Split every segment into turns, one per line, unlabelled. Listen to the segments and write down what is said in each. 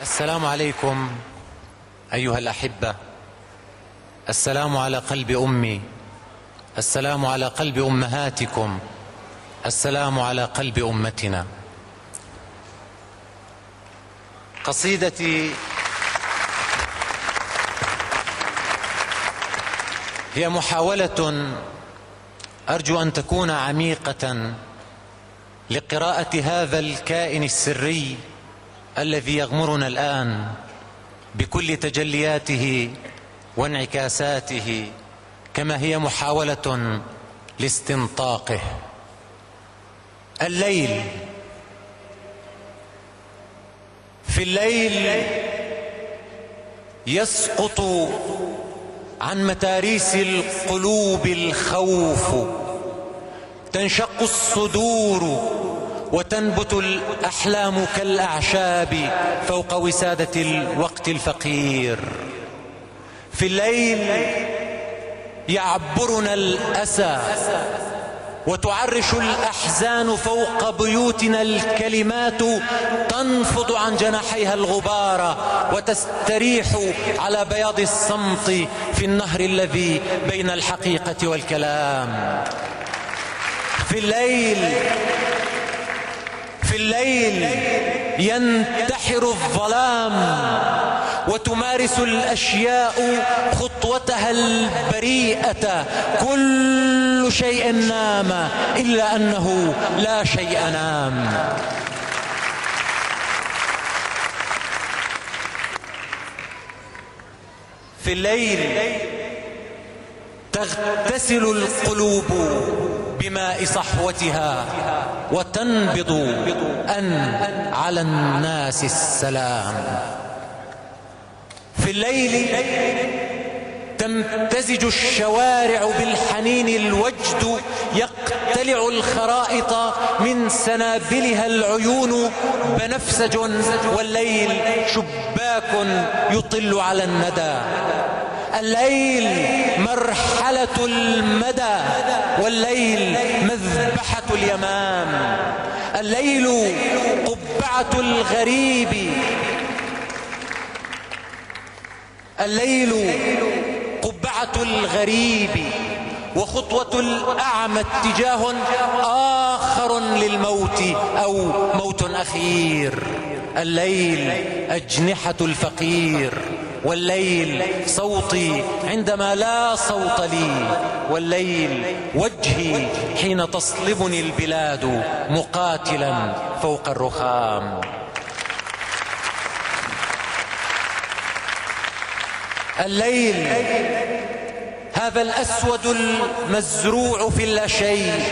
السلام عليكم أيها الأحبة. السلام على قلب أمي، السلام على قلب أمهاتكم، السلام على قلب أمتنا. قصيدتي هي محاولة أرجو أن تكون عميقة لقراءة هذا الكائن السري الذي يغمرنا الآن بكل تجلياته وانعكاساته، كما هي محاولة لاستنطاقه. الليل، في الليل يسقط عن متاريس القلوب الخوف، تنشق الصدور وتنبت الأحلام كالأعشاب فوق وسادة الوقت الفقير. في الليل يعبرنا الأسى وتعرش الأحزان فوق بيوتنا، الكلمات تنفض عن جناحيها الغبار وتستريح على بياض الصمت في النهر الذي بين الحقيقة والكلام. في الليل ينتحر الظلام وتمارس الأشياء خطوتها البريئة، كل شيء نام إلا أنه لا شيء نام. في الليل تغتسل القلوب بماء صحوتها وتنبض أن على الناس السلام. في الليل تمتزج الشوارع بالحنين، الوجد يقتلع الخرائط من سنابلها العيون بنفسج، والليل شباك يطل على الندى. الليل مرحلة المدى، والليل مذبحة اليمام. الليل قبعة الغريب، الليل قبعة الغريب وخطوة الأعمى اتجاه آخر للموت أو موت أخير. الليل أجنحة الفقير، والليل صوتي عندما لا صوت لي، والليل وجهي حين تصلبني البلاد مقاتلا فوق الرخام. الليل هذا الأسود المزروع في اللاشيء،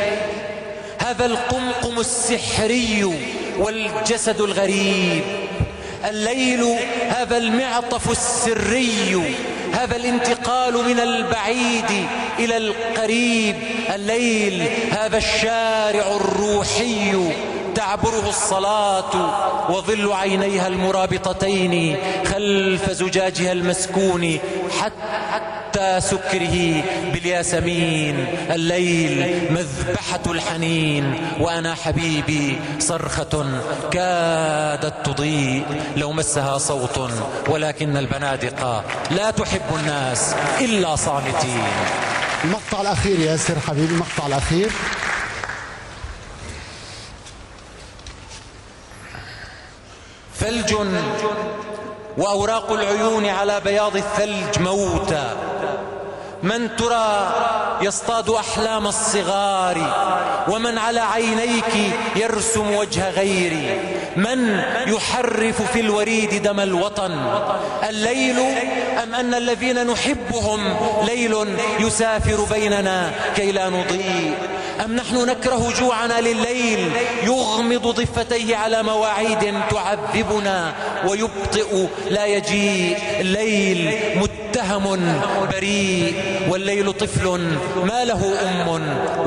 هذا القمقم السحري والجسد الغريب. الليل هذا المعطف السري، هذا الانتقال من البعيد إلى القريب. الليل هذا الشارع الروحي تعبره الصلاة وظل عينيها المرابطتين خلف زجاجها المسكون حتى سكره بالياسمين. الليل مذبحة الحنين، وأنا حبيبي صرخة كادت تضيء لو مسها صوت، ولكن البنادق لا تحب الناس إلا صامتين.
المقطع الأخير ياسر حبيبي، المقطع الأخير.
ثلج وأوراق العيون على بياض الثلج موتى، من ترى يصطاد أحلام الصغار، ومن على عينيك يرسم وجه غيري، من يحرف في الوريد دم الوطن. الليل أم أن الذين نحبهم ليل يسافر بيننا كي لا نضيء، أم نحن نكره جوعنا لليل يغمض ضفتيه على مواعيد تعذبنا ويبطئ لا يجيء. الليل متهم بريء، والليل طفل ما له أم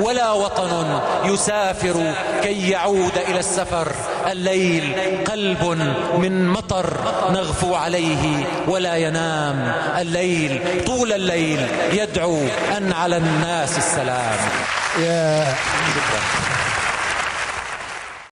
ولا وطن يسافر كي يعود إلى السفر. الليل قلب من مطر نغفو عليه ولا ينام. الليل طول الليل يدعو أن على الناس السلام.
شكرا.